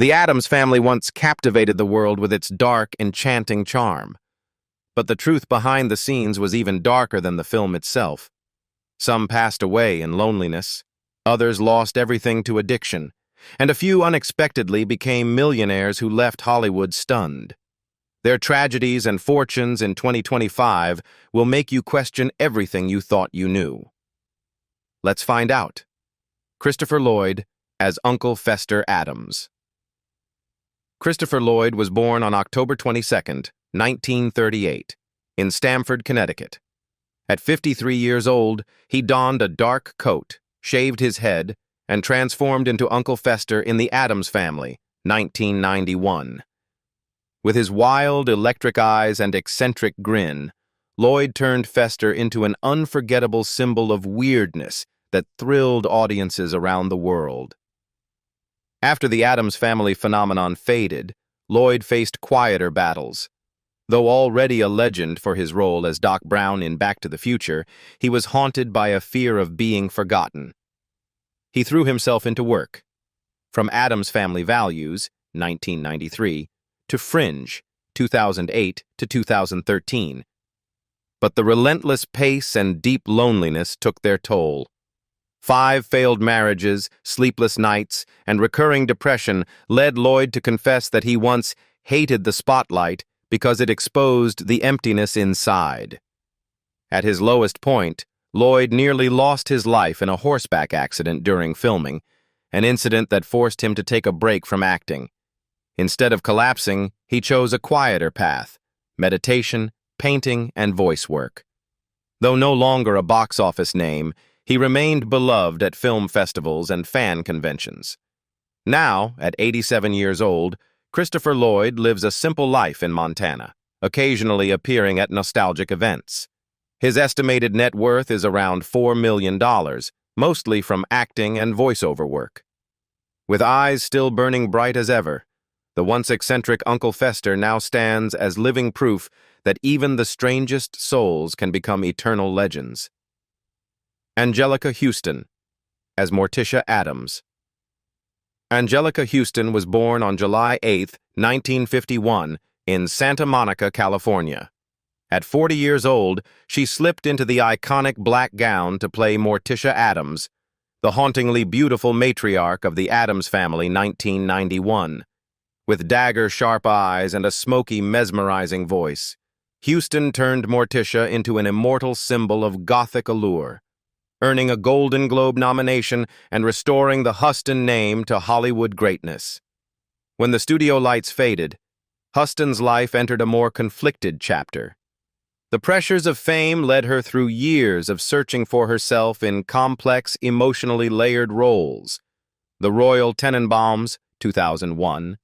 The Addams family once captivated the world with its dark, enchanting charm. But the truth behind the scenes was even darker than the film itself. Some passed away in loneliness, others lost everything to addiction, and a few unexpectedly became millionaires who left Hollywood stunned. Their tragedies and fortunes in 2025 will make you question everything you thought you knew. Let's find out. Christopher Lloyd as Uncle Fester Addams. Christopher Lloyd was born on October 22, 1938, in Stamford, Connecticut. At 53 years old, he donned a dark coat, shaved his head, and transformed into Uncle Fester in The Addams Family, 1991. With his wild, electric eyes and eccentric grin, Lloyd turned Fester into an unforgettable symbol of weirdness that thrilled audiences around the world. After the Addams Family phenomenon faded, Lloyd faced quieter battles. Though already a legend for his role as Doc Brown in Back to the Future, he was haunted by a fear of being forgotten. He threw himself into work. From Addams Family Values, 1993, to Fringe, 2008 to 2013. But the relentless pace and deep loneliness took their toll. 5 failed marriages, sleepless nights, and recurring depression led Lloyd to confess that he once hated the spotlight because it exposed the emptiness inside. At his lowest point, Lloyd nearly lost his life in a horseback accident during filming, an incident that forced him to take a break from acting. Instead of collapsing, he chose a quieter path: meditation, painting, and voice work. Though no longer a box office name, he remained beloved at film festivals and fan conventions. Now, at 87 years old, Christopher Lloyd lives a simple life in Montana, occasionally appearing at nostalgic events. His estimated net worth is around $4 million, mostly from acting and voiceover work. With eyes still burning bright as ever, the once eccentric Uncle Fester now stands as living proof that even the strangest souls can become eternal legends. Anjelica Huston as Morticia Addams. Anjelica Huston was born on July 8, 1951, in Santa Monica, California. At 40 years old, she slipped into the iconic black gown to play Morticia Addams, the hauntingly beautiful matriarch of the Addams Family, 1991. With dagger-sharp eyes and a smoky, mesmerizing voice, Huston turned Morticia into an immortal symbol of Gothic allure, earning a Golden Globe nomination and restoring the Huston name to Hollywood greatness. When the studio lights faded, Huston's life entered a more conflicted chapter. The pressures of fame led her through years of searching for herself in complex, emotionally layered roles. The Royal Tenenbaums, 2001,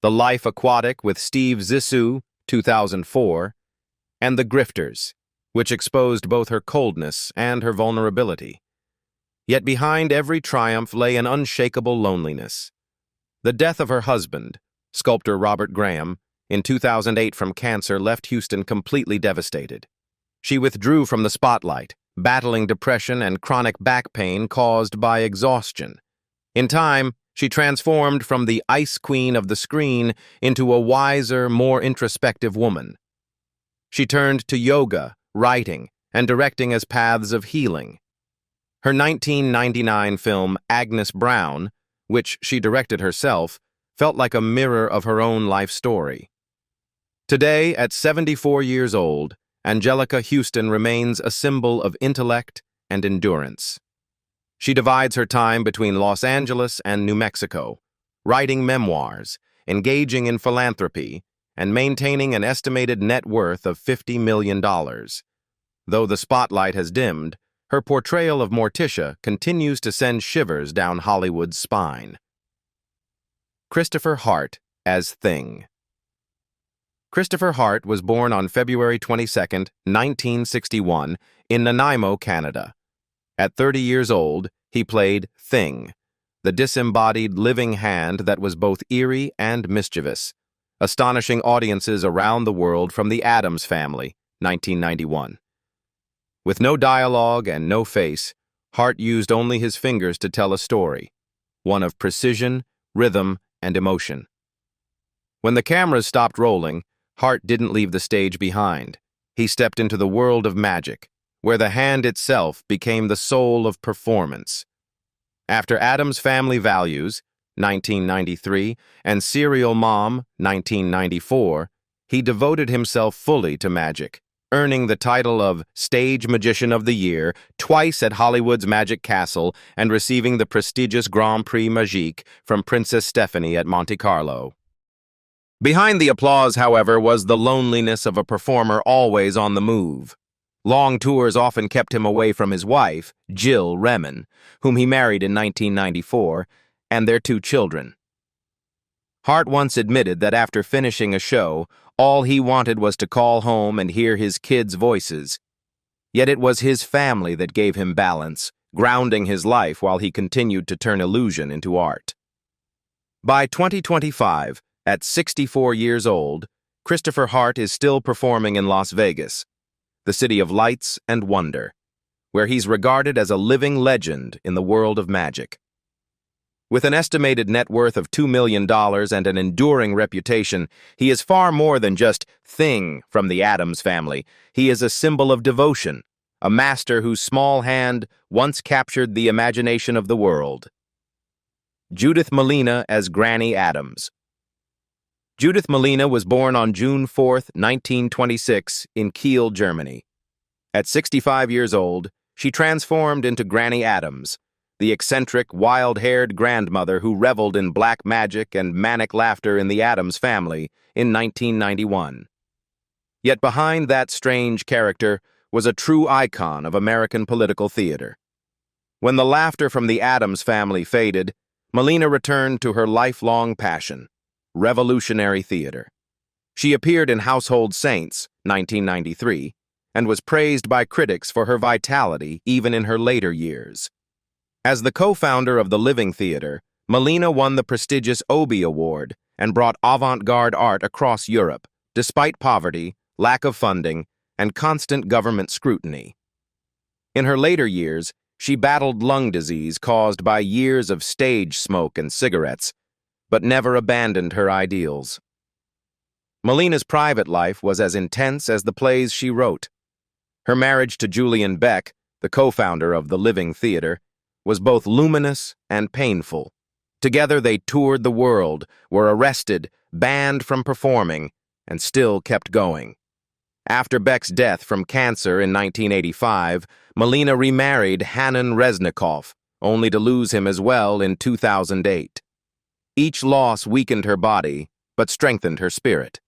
The Life Aquatic with Steve Zissou, 2004, and The Grifters, which exposed both her coldness and her vulnerability. Yet behind every triumph lay an unshakable loneliness. The death of her husband, sculptor Robert Graham, in 2008 from cancer left Huston completely devastated. She withdrew from the spotlight, battling depression and chronic back pain caused by exhaustion. In time, she transformed from the ice queen of the screen into a wiser, more introspective woman. She turned to yoga, writing, and directing as paths of healing. Her 1999 film Agnes Brown, which she directed herself, felt like a mirror of her own life story. Today, at 74 years old, Anjelica Huston remains a symbol of intellect and endurance. She divides her time between Los Angeles and New Mexico, writing memoirs, engaging in philanthropy, and maintaining an estimated net worth of $50 million. Though the spotlight has dimmed, her portrayal of Morticia continues to send shivers down Hollywood's spine. Christopher Hart as Thing. Christopher Hart was born on February 22, 1961, in Nanaimo, Canada. At 30 years old, he played Thing, the disembodied living hand that was both eerie and mischievous, astonishing audiences around the world from The Addams Family, 1991. With no dialogue and no face, Hart used only his fingers to tell a story, one of precision, rhythm, and emotion. When the cameras stopped rolling, Hart didn't leave the stage behind. He stepped into the world of magic, where the hand itself became the soul of performance. After Addams Family Values, 1993, and Serial Mom, 1994, he devoted himself fully to magic, earning the title of Stage Magician of the Year twice at Hollywood's Magic Castle and receiving the prestigious Grand Prix Magique from Princess Stephanie at Monte Carlo. Behind the applause, however, was the loneliness of a performer always on the move. Long tours often kept him away from his wife, Jill Remen, whom he married in 1994, and their 2 children. Hart once admitted that after finishing a show, all he wanted was to call home and hear his kids' voices. Yet it was his family that gave him balance, grounding his life while he continued to turn illusion into art. By 2025, at 64 years old, Christopher Hart is still performing in Las Vegas, the city of lights and wonder, where he's regarded as a living legend in the world of magic. With an estimated net worth of $2 million and an enduring reputation, he is far more than just Thing from the Addams family. He is a symbol of devotion, a master whose small hand once captured the imagination of the world. Judith Malina as Granny Addams. Judith Malina was born on June 4, 1926, in Kiel, Germany. At 65 years old, she transformed into Granny Addams, the eccentric, wild-haired grandmother who reveled in black magic and manic laughter in the Addams family in 1991. Yet behind that strange character was a true icon of American political theater. When the laughter from the Addams family faded, Malina returned to her lifelong passion, revolutionary theater. She appeared in Household Saints, 1993, and was praised by critics for her vitality even in her later years. As the co-founder of the Living Theater, Malina won the prestigious Obie Award and brought avant-garde art across Europe, despite poverty, lack of funding, and constant government scrutiny. In her later years, she battled lung disease caused by years of stage smoke and cigarettes, but never abandoned her ideals. Malina's private life was as intense as the plays she wrote. Her marriage to Julian Beck, the co-founder of the Living Theater, was both luminous and painful. Together they toured the world, were arrested, banned from performing, and still kept going. After Beck's death from cancer in 1985, Malina remarried Hanan Resnikoff, only to lose him as well in 2008. Each loss weakened her body, but strengthened her spirit.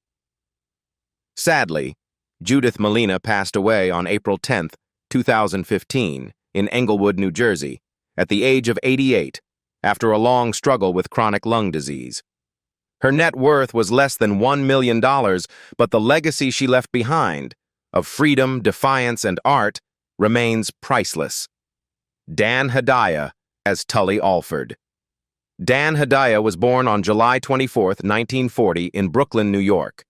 Sadly, Judith Malina passed away on April 10, 2015, in Englewood, New Jersey, at the age of 88, after a long struggle with chronic lung disease. Her net worth was less than $1 million, but the legacy she left behind, of freedom, defiance, and art, remains priceless. Dan Hedaya as Tully Alford. Dan Hedaya was born on July 24, 1940, in Brooklyn, New York.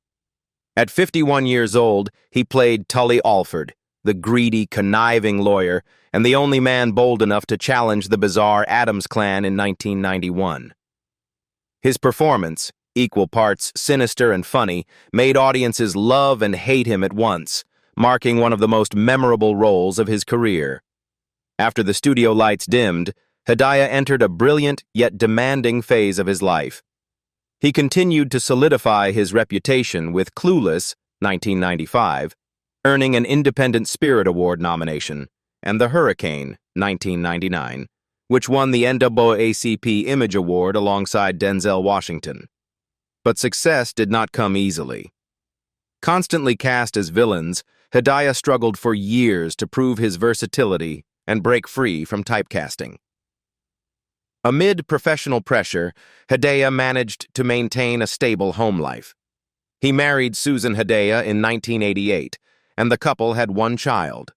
At 51 years old, he played Tully Alford, the greedy, conniving lawyer, and the only man bold enough to challenge the bizarre Addams clan in 1991. His performance, equal parts sinister and funny, made audiences love and hate him at once, marking one of the most memorable roles of his career. After the studio lights dimmed, Hedaya entered a brilliant yet demanding phase of his life. He continued to solidify his reputation with Clueless, 1995, earning an Independent Spirit Award nomination, and The Hurricane, 1999, which won the NAACP Image Award alongside Denzel Washington. But success did not come easily. Constantly cast as villains, Hedaya struggled for years to prove his versatility and break free from typecasting. Amid professional pressure, Hedaya managed to maintain a stable home life. He married Susan Hedaya in 1988, and the couple had one child.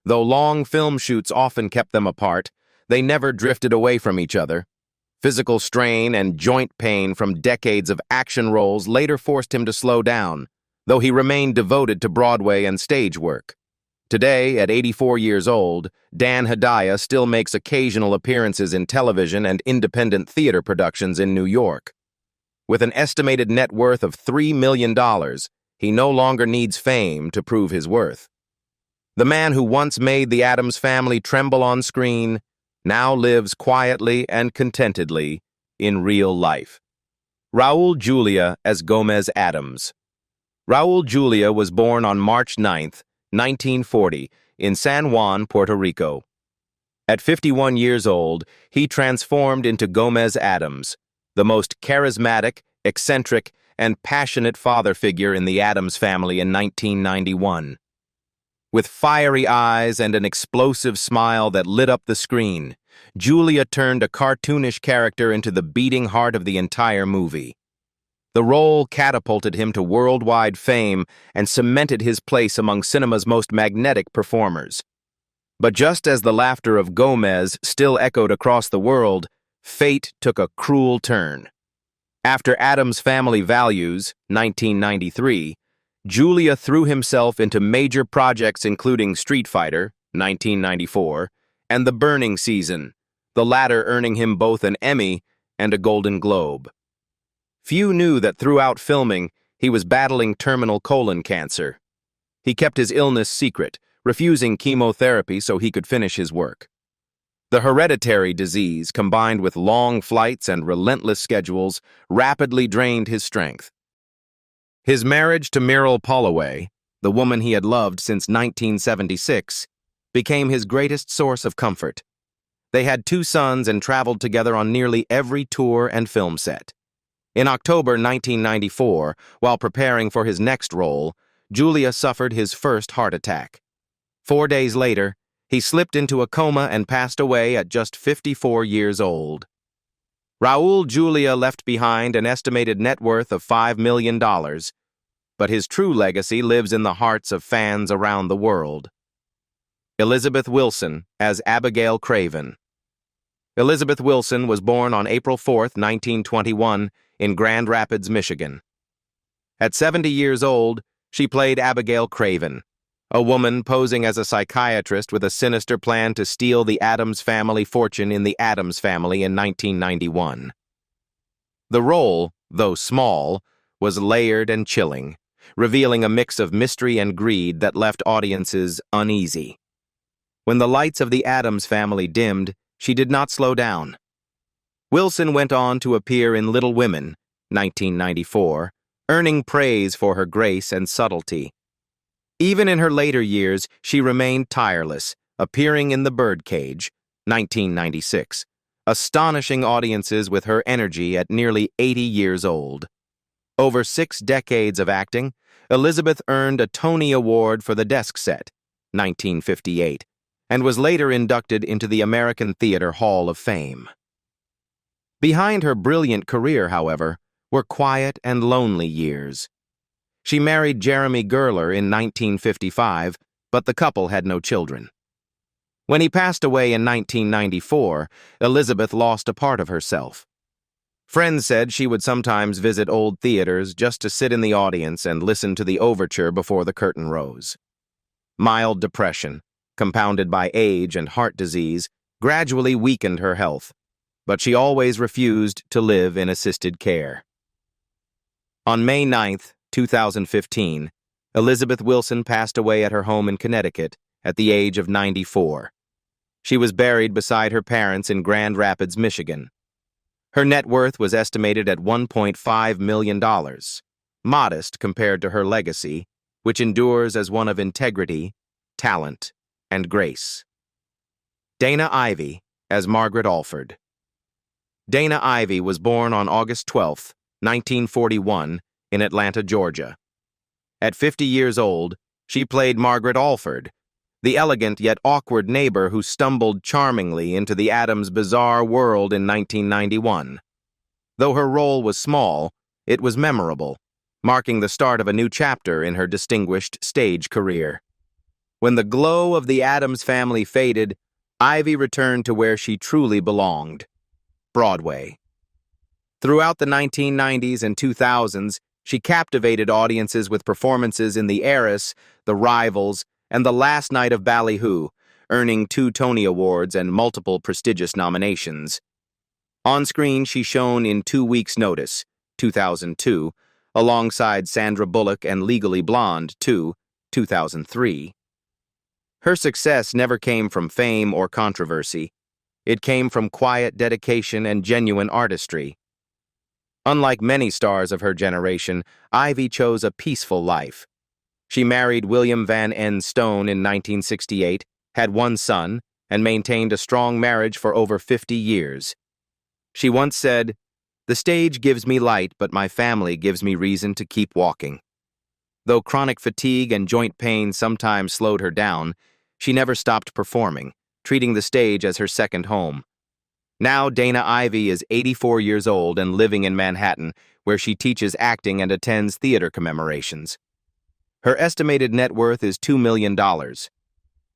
Though long film shoots often kept them apart, they never drifted away from each other. Physical strain and joint pain from decades of action roles later forced him to slow down, though he remained devoted to Broadway and stage work. Today, at 84 years old, Dan Hedaya still makes occasional appearances in television and independent theater productions in New York. With an estimated net worth of $3 million, he no longer needs fame to prove his worth. The man who once made the Addams family tremble on screen now lives quietly and contentedly in real life. Raul Julia as Gomez Addams. Raul Julia was born on March 9, 1940, in San Juan, Puerto Rico. At 51 years old, he transformed into Gomez Addams, the most charismatic, eccentric, and passionate father figure in the Addams family in 1991. With fiery eyes and an explosive smile that lit up the screen, Julia turned a cartoonish character into the beating heart of the entire movie. The role catapulted him to worldwide fame and cemented his place among cinema's most magnetic performers. But just as the laughter of Gomez still echoed across the world, fate took a cruel turn. After Addams Family Values, 1993, Julia threw himself into major projects including Street Fighter, 1994, and The Burning Season, the latter earning him both an Emmy and a Golden Globe. Few knew that throughout filming, he was battling terminal colon cancer. He kept his illness secret, refusing chemotherapy so he could finish his work. The hereditary disease, combined with long flights and relentless schedules, rapidly drained his strength. His marriage to Meryl Polloway, the woman he had loved since 1976, became his greatest source of comfort. They had 2 sons and traveled together on nearly every tour and film set. In October 1994, while preparing for his next role, Julia suffered his first heart attack. 4 days later, he slipped into a coma and passed away at just 54 years old. Raul Julia left behind an estimated net worth of $5 million, but his true legacy lives in the hearts of fans around the world. Elizabeth Wilson as Abigail Craven. Elizabeth Wilson was born on April 4, 1921, in Grand Rapids, Michigan. At 70 years old, she played Abigail Craven, a woman posing as a psychiatrist with a sinister plan to steal the Addams family fortune in the Addams Family in 1991. The role, though small, was layered and chilling, revealing a mix of mystery and greed that left audiences uneasy. When the lights of the Addams Family dimmed, she did not slow down. Wilson went on to appear in Little Women, 1994, earning praise for her grace and subtlety. Even in her later years, she remained tireless, appearing in The Birdcage, 1996, astonishing audiences with her energy at nearly 80 years old. Over 6 decades of acting, Elizabeth earned a Tony Award for The Desk Set, 1958, and was later inducted into the American Theater Hall of Fame. Behind her brilliant career, however, were quiet and lonely years. She married Jeremy Gerler in 1955, but the couple had no children. When he passed away in 1994, Elizabeth lost a part of herself. Friends said she would sometimes visit old theaters just to sit in the audience and listen to the overture before the curtain rose. Mild depression, compounded by age and heart disease, gradually weakened her health, but she always refused to live in assisted care. On May 9, 2015, Elizabeth Wilson passed away at her home in Connecticut at the age of 94. She was buried beside her parents in Grand Rapids, Michigan. Her net worth was estimated at $1.5 million, modest compared to her legacy, which endures as one of integrity, talent, and grace. Dana Ivey as Margaret Alford. Dana Ivey was born on August 12, 1941, in Atlanta, Georgia. At 50 years old, she played Margaret Alford, the elegant yet awkward neighbor who stumbled charmingly into the Addams' bizarre world in 1991. Though her role was small, it was memorable, marking the start of a new chapter in her distinguished stage career. When the glow of the Addams family faded, Ivey returned to where she truly belonged: Broadway. Throughout the 1990s and 2000s, she captivated audiences with performances in The Heiress, The Rivals, and The Last Night of Ballyhoo, earning 2 Tony Awards and multiple prestigious nominations. On screen, she shone in 2 Weeks' Notice, 2002, alongside Sandra Bullock and Legally Blonde 2, 2003. Her success never came from fame or controversy. It came from quiet dedication and genuine artistry. Unlike many stars of her generation, Ivey chose a peaceful life. She married William Van N. Stone in 1968, had one son, and maintained a strong marriage for over 50 years. She once said, "The stage gives me light, but my family gives me reason to keep walking." Though chronic fatigue and joint pain sometimes slowed her down, she never stopped performing, treating the stage as her second home. Now Dana Ivey is 84 years old and living in Manhattan, where she teaches acting and attends theater commemorations. Her estimated net worth is $2 million,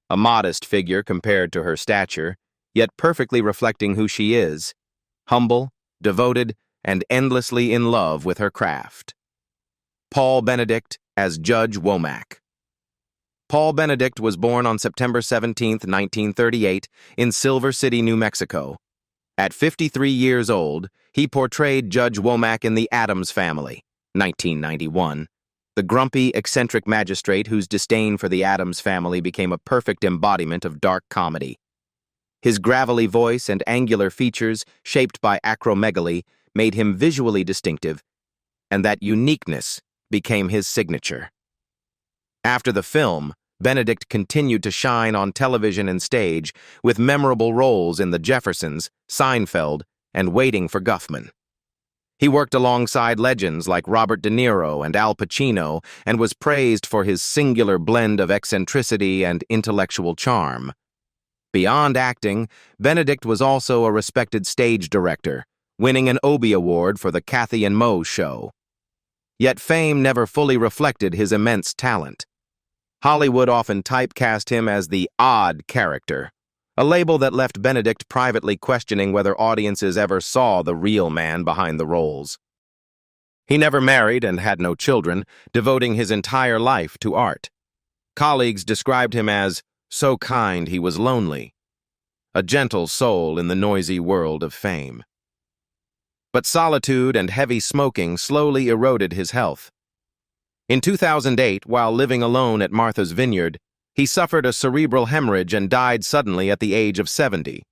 a modest figure compared to her stature, yet perfectly reflecting who she is: humble, devoted, and endlessly in love with her craft. Paul Benedict as Judge Womack. Paul Benedict was born on September 17, 1938, in Silver City, New Mexico. At 53 years old, he portrayed Judge Womack in The Addams Family, 1991, the grumpy, eccentric magistrate whose disdain for the Addams Family became a perfect embodiment of dark comedy. His gravelly voice and angular features, shaped by acromegaly, made him visually distinctive, and that uniqueness became his signature. After the film, Benedict continued to shine on television and stage with memorable roles in The Jeffersons, Seinfeld, and Waiting for Guffman. He worked alongside legends like Robert De Niro and Al Pacino and was praised for his singular blend of eccentricity and intellectual charm. Beyond acting, Benedict was also a respected stage director, winning an Obie Award for The Kathy and Mo Show. Yet fame never fully reflected his immense talent. Hollywood often typecast him as the odd character, a label that left Benedict privately questioning whether audiences ever saw the real man behind the roles. He never married and had no children, devoting his entire life to art. Colleagues described him as so kind he was lonely, a gentle soul in the noisy world of fame. But solitude and heavy smoking slowly eroded his health. In 2008, while living alone at Martha's Vineyard, he suffered a cerebral hemorrhage and died suddenly at the age of 70.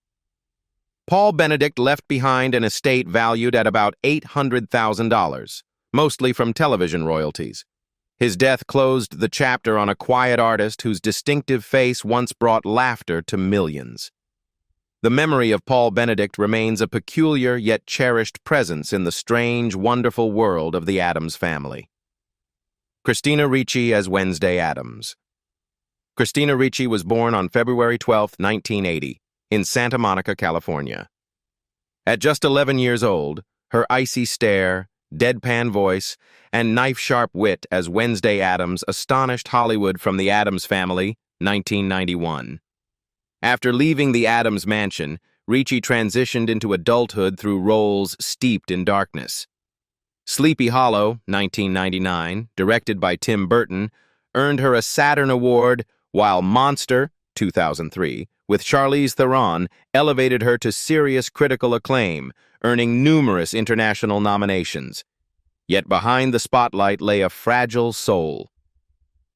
Paul Benedict left behind an estate valued at about $800,000, mostly from television royalties. His death closed the chapter on a quiet artist whose distinctive face once brought laughter to millions. The memory of Paul Benedict remains a peculiar yet cherished presence in the strange, wonderful world of the Addams family. Christina Ricci as Wednesday Addams. Christina Ricci was born on February 12, 1980, in Santa Monica, California. At just 11 years old, her icy stare, deadpan voice, and knife-sharp wit as Wednesday Addams astonished Hollywood from The Addams Family, 1991. After leaving the Addams mansion, Ricci transitioned into adulthood through roles steeped in darkness. Sleepy Hollow, 1999, directed by Tim Burton, earned her a Saturn Award, while Monster, 2003, with Charlize Theron, elevated her to serious critical acclaim, earning numerous international nominations. Yet behind the spotlight lay a fragile soul.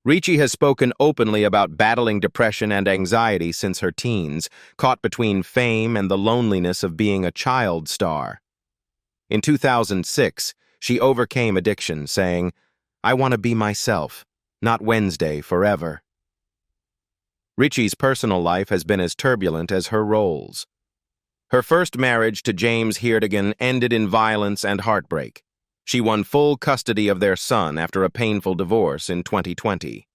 Ricci has spoken openly about battling depression and anxiety since her teens, caught between fame and the loneliness of being a child star. In 2006, she overcame addiction, saying, "I want to be myself, not Wednesday forever." Ricci's personal life has been as turbulent as her roles. Her first marriage to James Heerdigan ended in violence and heartbreak. She won full custody of their son after a painful divorce in 2020.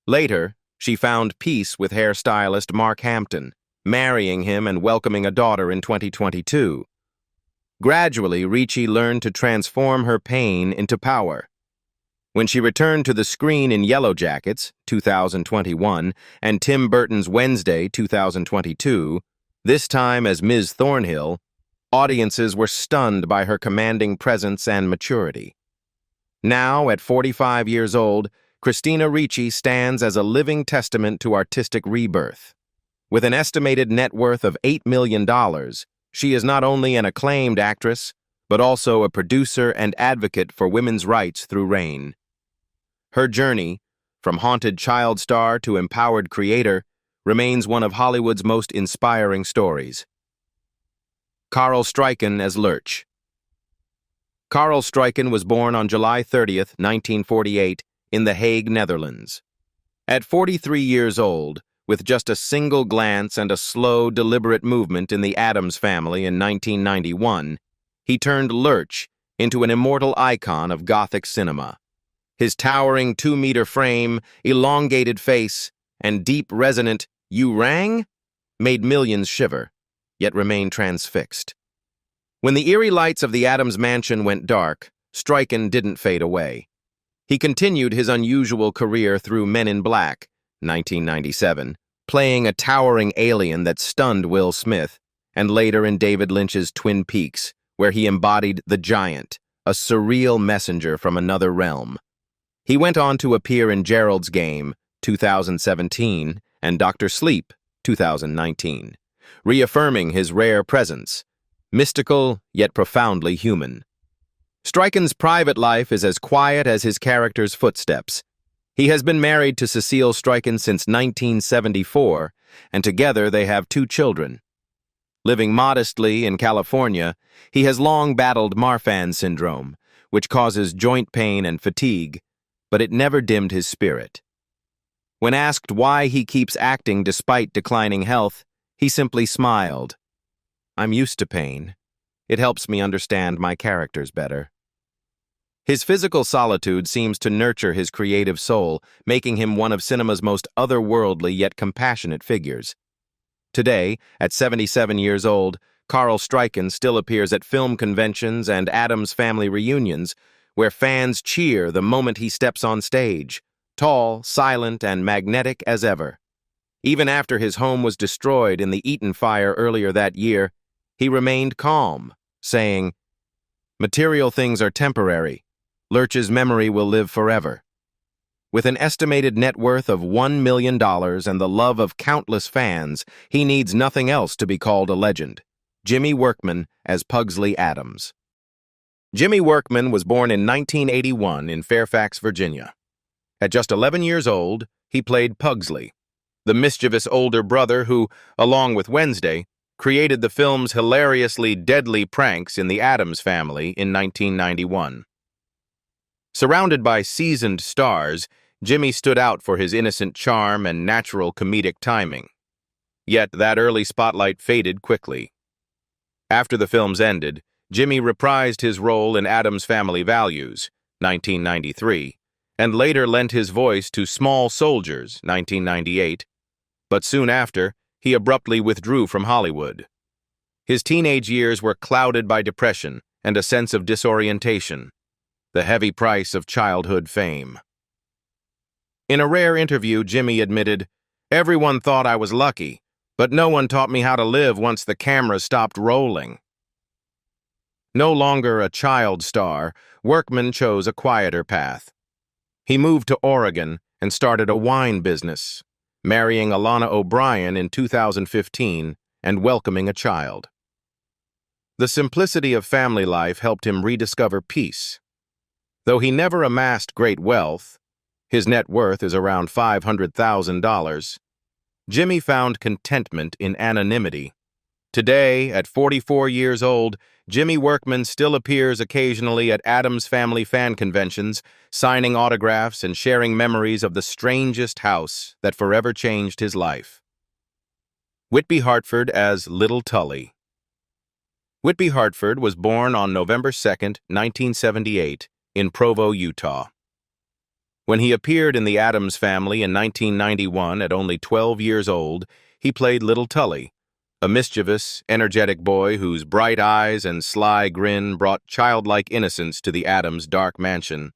Later, she found peace with hairstylist Mark Hampton, marrying him and welcoming a daughter in 2022. Gradually, Ricci learned to transform her pain into power. When she returned to the screen in Yellow Jackets, 2021, and Tim Burton's Wednesday, 2022, this time as Ms. Thornhill, audiences were stunned by her commanding presence and maturity. Now, at 45 years old, Christina Ricci stands as a living testament to artistic rebirth. With an estimated net worth of $8 million, she is not only an acclaimed actress, but also a producer and advocate for women's rights through Rain. Her journey, from haunted child star to empowered creator, remains one of Hollywood's most inspiring stories. Carel Struycken as Lurch. Carel Struycken was born on July 30th, 1948, in The Hague, Netherlands. At 43 years old, with just a single glance and a slow, deliberate movement in the Addams Family in 1991, he turned Lurch into an immortal icon of Gothic cinema. His towering 2-meter frame, elongated face, and deep, resonant "You rang?" made millions shiver, yet remain transfixed. When the eerie lights of the Addams mansion went dark, Struycken didn't fade away. He continued his unusual career through Men in Black, 1997, playing a towering alien that stunned Will Smith, and later in David Lynch's Twin Peaks, where he embodied the Giant, a surreal messenger from another realm. He went on to appear in Gerald's Game, 2017, and Dr. Sleep, 2019, reaffirming his rare presence, mystical yet profoundly human. Struycken's private life is as quiet as his character's footsteps. He has been married to Cecile Struycken since 1974, and together they have 2 children. Living modestly in California, he has long battled Marfan syndrome, which causes joint pain and fatigue, but it never dimmed his spirit. When asked why he keeps acting despite declining health, he simply smiled. "I'm used to pain. It helps me understand my characters better." His physical solitude seems to nurture his creative soul, making him one of cinema's most otherworldly yet compassionate figures. Today, at 77 years old, Carel Struycken still appears at film conventions and Addams Family reunions, where fans cheer the moment he steps on stage, tall, silent, and magnetic as ever. Even after his home was destroyed in the Eaton fire earlier that year, he remained calm, saying, "Material things are temporary. Lurch's memory will live forever." With an estimated net worth of $1 million and the love of countless fans, he needs nothing else to be called a legend. Jimmy Workman as Pugsley Addams. Jimmy Workman was born in 1981 in Fairfax, Virginia. At just 11 years old, he played Pugsley, the mischievous older brother who, along with Wednesday, created the film's hilariously deadly pranks in the Addams Family in 1991. Surrounded by seasoned stars, Jimmy stood out for his innocent charm and natural comedic timing. Yet that early spotlight faded quickly. After the films ended, Jimmy reprised his role in Addams Family Values, 1993, and later lent his voice to Small Soldiers, 1998, but soon after, he abruptly withdrew from Hollywood. His teenage years were clouded by depression and a sense of disorientation, the heavy price of childhood fame. In a rare interview, Jimmy admitted, "Everyone thought I was lucky, but no one taught me how to live once the camera stopped rolling." No longer a child star, Workman chose a quieter path. He moved to Oregon and started a wine business, marrying Alana O'Brien in 2015 and welcoming a child. The simplicity of family life helped him rediscover peace. Though he never amassed great wealth, his net worth is around $500,000, Jimmy found contentment in anonymity. Today, at 44 years old, Jimmy Workman still appears occasionally at Addams Family fan conventions, signing autographs and sharing memories of the strangest house that forever changed his life. Whitby Hertford as Little Tully. Whitby Hertford was born on November 2, 1978, in Provo, Utah. When he appeared in the Addams Family in 1991 at only 12 years old, he played Little Tully, a mischievous, energetic boy whose bright eyes and sly grin brought childlike innocence to the Addams' dark mansion.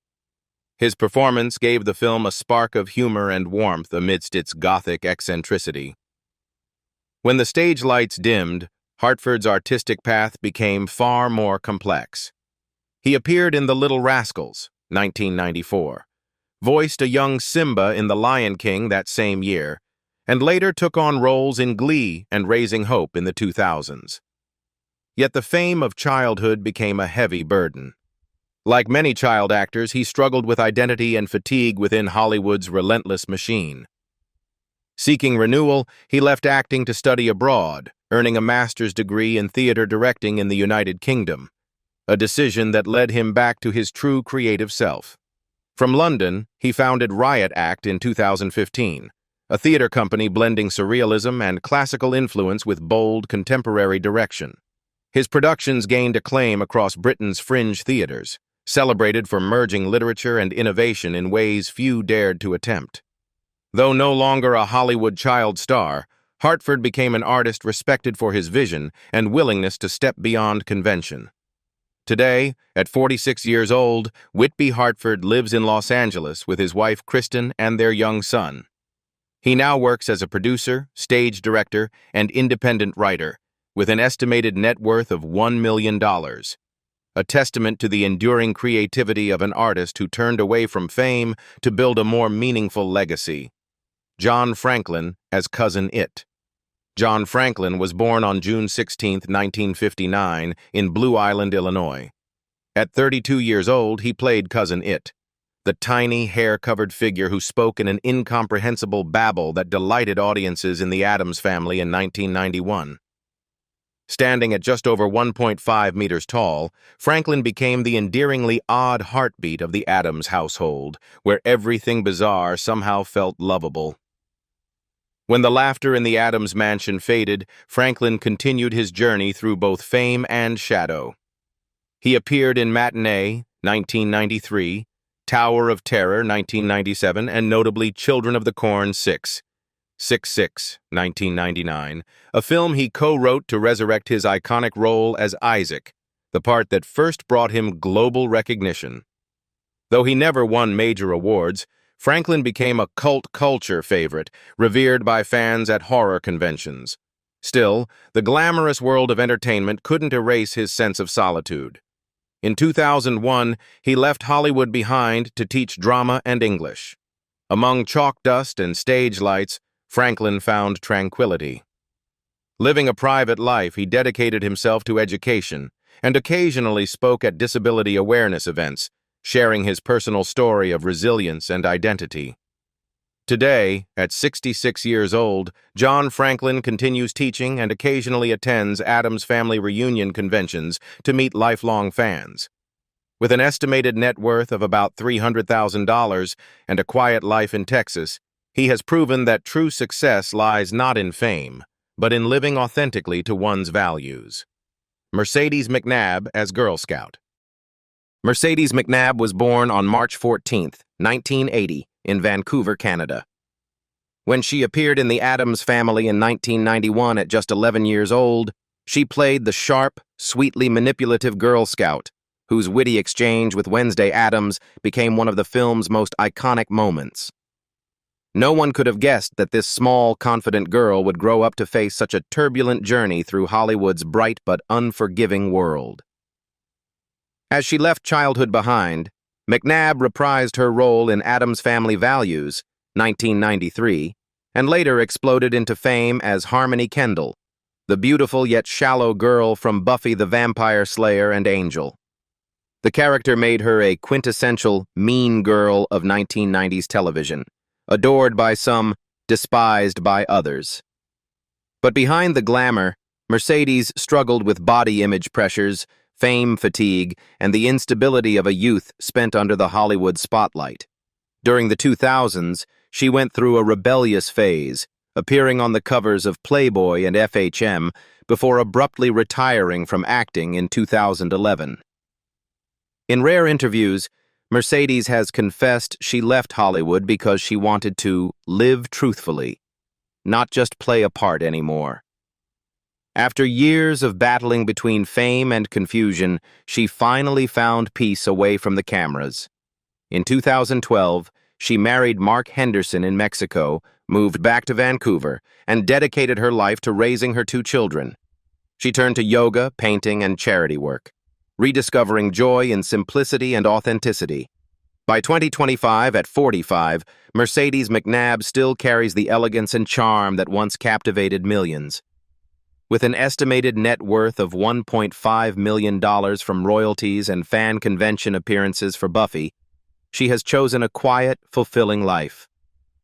His performance gave the film a spark of humor and warmth amidst its gothic eccentricity. When the stage lights dimmed, Hartford's artistic path became far more complex. He appeared in The Little Rascals, 1994, voiced a young Simba in The Lion King that same year, and later took on roles in Glee and Raising Hope in the 2000s. Yet the fame of childhood became a heavy burden. Like many child actors, he struggled with identity and fatigue within Hollywood's relentless machine. Seeking renewal, he left acting to study abroad, earning a master's degree in theater directing in the United Kingdom, a decision that led him back to his true creative self. From London, he founded Riot Act in 2015, a theater company blending surrealism and classical influence with bold, contemporary direction. His productions gained acclaim across Britain's fringe theaters, celebrated for merging literature and innovation in ways few dared to attempt. Though no longer a Hollywood child star, Hartford became an artist respected for his vision and willingness to step beyond convention. Today, at 46 years old, Whitby Hertford lives in Los Angeles with his wife Kristen and their young son. He now works as a producer, stage director, and independent writer, with an estimated net worth of $1 million, a testament to the enduring creativity of an artist who turned away from fame to build a more meaningful legacy. John Franklin as Cousin It. John Franklin was born on June 16, 1959, in Blue Island, Illinois. At 32 years old, he played Cousin It, the tiny, hair-covered figure who spoke in an incomprehensible babble that delighted audiences in the Addams Family in 1991. Standing at just over 1.5 meters tall, Franklin became the endearingly odd heartbeat of the Addams household, where everything bizarre somehow felt lovable. When the laughter in the Addams mansion faded, Franklin continued his journey through both fame and shadow. He appeared in Matinee, 1993, Tower of Terror, 1997, and notably Children of the Corn 6, 1999, a film he co-wrote to resurrect his iconic role as Isaac, the part that first brought him global recognition. Though he never won major awards, Franklin became a cult culture favorite, revered by fans at horror conventions. Still, the glamorous world of entertainment couldn't erase his sense of solitude. In 2001, he left Hollywood behind to teach drama and English. Among chalk dust and stage lights, Franklin found tranquility. Living a private life, he dedicated himself to education and occasionally spoke at disability awareness events, sharing his personal story of resilience and identity. Today, at 66 years old, John Franklin continues teaching and occasionally attends Addams Family reunion conventions to meet lifelong fans. With an estimated net worth of about $300,000 and a quiet life in Texas, he has proven that true success lies not in fame, but in living authentically to one's values. Mercedes McNab as Girl Scout. Mercedes McNab was born on March 14, 1980, in Vancouver, Canada. When she appeared in the Addams Family in 1991 at just 11 years old, she played the sharp, sweetly manipulative Girl Scout, whose witty exchange with Wednesday Addams became one of the film's most iconic moments. No one could have guessed that this small, confident girl would grow up to face such a turbulent journey through Hollywood's bright but unforgiving world. As she left childhood behind, McNab reprised her role in Addams Family Values, 1993, and later exploded into fame as Harmony Kendall, the beautiful yet shallow girl from Buffy the Vampire Slayer and Angel. The character made her a quintessential mean girl of 1990s television, adored by some, despised by others. But behind the glamour, Mercedes struggled with body image pressures, fame fatigue, and the instability of a youth spent under the Hollywood spotlight. During the 2000s, she went through a rebellious phase, appearing on the covers of Playboy and FHM before abruptly retiring from acting in 2011. In rare interviews, Mercedes has confessed she left Hollywood because she wanted to live truthfully, not just play a part anymore. After years of battling between fame and confusion, she finally found peace away from the cameras. In 2012, she married Mark Henderson in Mexico, moved back to Vancouver, and dedicated her life to raising her 2 children. She turned to yoga, painting, and charity work, rediscovering joy in simplicity and authenticity. By 2025, at 45, Mercedes McNab still carries the elegance and charm that once captivated millions. With an estimated net worth of $1.5 million from royalties and fan convention appearances for Buffy, she has chosen a quiet, fulfilling life,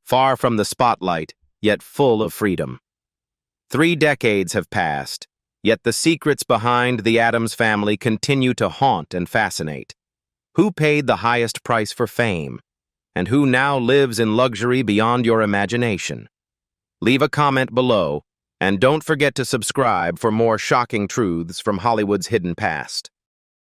far from the spotlight, yet full of freedom. 3 decades have passed, yet the secrets behind the Addams family continue to haunt and fascinate. Who paid the highest price for fame? And who now lives in luxury beyond your imagination? Leave a comment below, and don't forget to subscribe for more shocking truths from Hollywood's hidden past.